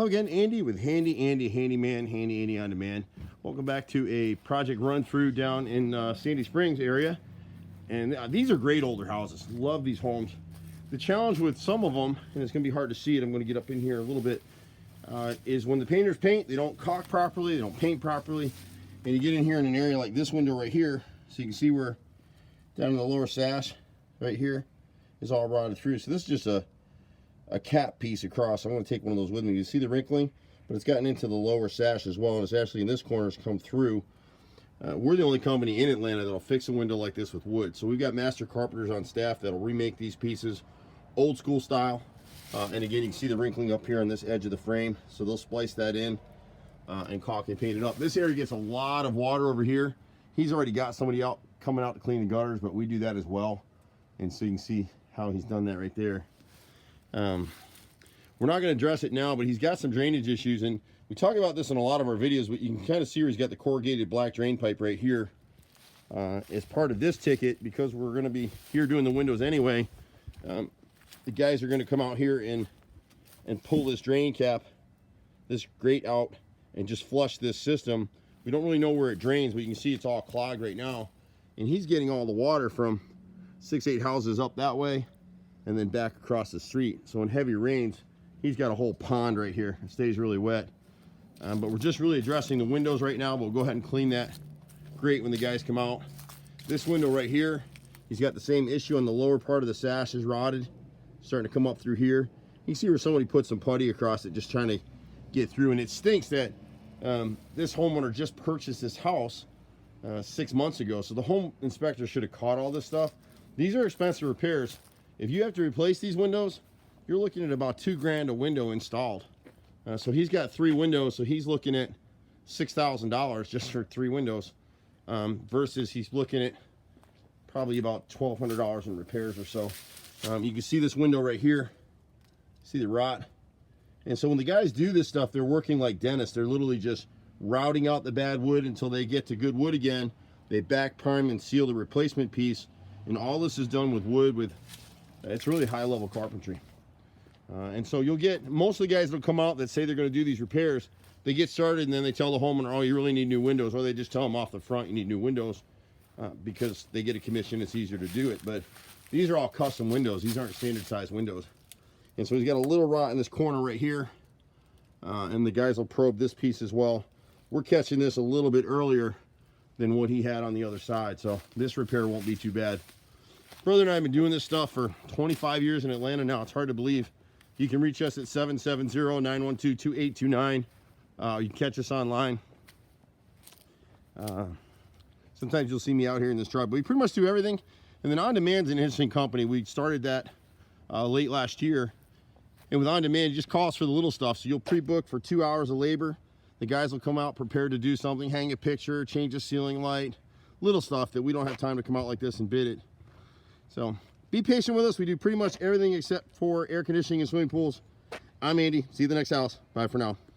Hello again, Andy with Handy Andy Handyman, Handy Andy on Demand. Welcome back to a project run through down in Sandy Springs area. And these are great older houses. Love these homes. The challenge with some of them, and it's going to be hard to see it, I'm going to get up in here a little bit, is when the painters paint, they don't caulk properly, they don't paint properly. And you get in here in an area like this window right here, so you can see where down in the lower sash right here is all rotted through. So this is just a cap piece across. I'm going to take one of those with me. You see the wrinkling, but it's gotten into the lower sash as well, and it's actually in this corner, it's come through. We're the only company in Atlanta that'll fix a window like this with wood. So we've got master carpenters on staff that'll remake these pieces old school style. And again, you can see the wrinkling up here on this edge of the frame, so they'll splice that in and caulk and paint it up. This area gets a lot of water over here. He's already got somebody out coming out to clean the gutters, but we do that as well. And so you can see how he's done that right there. We're not going to address it now, but he's got some drainage issues, and we talk about this in a lot of our videos, but you can kind of see where he's got the corrugated black drain pipe right here as part of this ticket. Because we're going to be here doing the windows anyway, the guys are going to come out here and pull this drain cap, this grate out, and just flush this system. We don't really know where it drains, but you can see it's all clogged right now, and he's getting all the water from 6-8 houses up that way and then back across the street. So in heavy rains, he's got a whole pond right here. It stays really wet. But we're just really addressing the windows right now. We'll go ahead and clean that grate when the guys come out. This window right here, he's got the same issue on the lower part of the sash is rotted, starting to come up through here. You see where somebody put some putty across it, just trying to get through. And it stinks that this homeowner just purchased this house 6 months ago. So the home inspector should have caught all this stuff. These are expensive repairs. If you have to replace these windows, you're looking at about $2 grand a window installed. So he's got 3 windows, so he's looking at $6,000 just for 3 windows, versus he's looking at probably about $1,200 in repairs or so. You can see this window right here, see the rot. And so when the guys do this stuff, they're working like dentists. They're literally just routing out the bad wood until they get to good wood again. They back prime and seal the replacement piece, and all this is done with wood. It's really high level carpentry. And so you'll get, most of the guys that'll come out that say they're going to do these repairs, they get started and then they tell the homeowner, oh, you really need new windows, or they just tell them off the front you need new windows because they get a commission, it's easier to do it. But these are all custom windows. These aren't standard size windows. And so he's got a little rot in this corner right here, and the guys will probe this piece as well. We're catching this a little bit earlier than what he had on the other side, so this repair won't be too bad. Brother and I have been doing this stuff for 25 years in Atlanta now. It's hard to believe. You can reach us at 770-912-2829. You can catch us online. Sometimes you'll see me out here in this truck, but we pretty much do everything. And then On Demand's an interesting company. We started that late last year. And with On Demand, it just calls for the little stuff. So you'll pre-book for 2 hours of labor. The guys will come out prepared to do something, hang a picture, change a ceiling light, little stuff that we don't have time to come out like this and bid it. So be patient with us. We do pretty much everything except for air conditioning and swimming pools. I'm Andy. See you at the next house. Bye for now.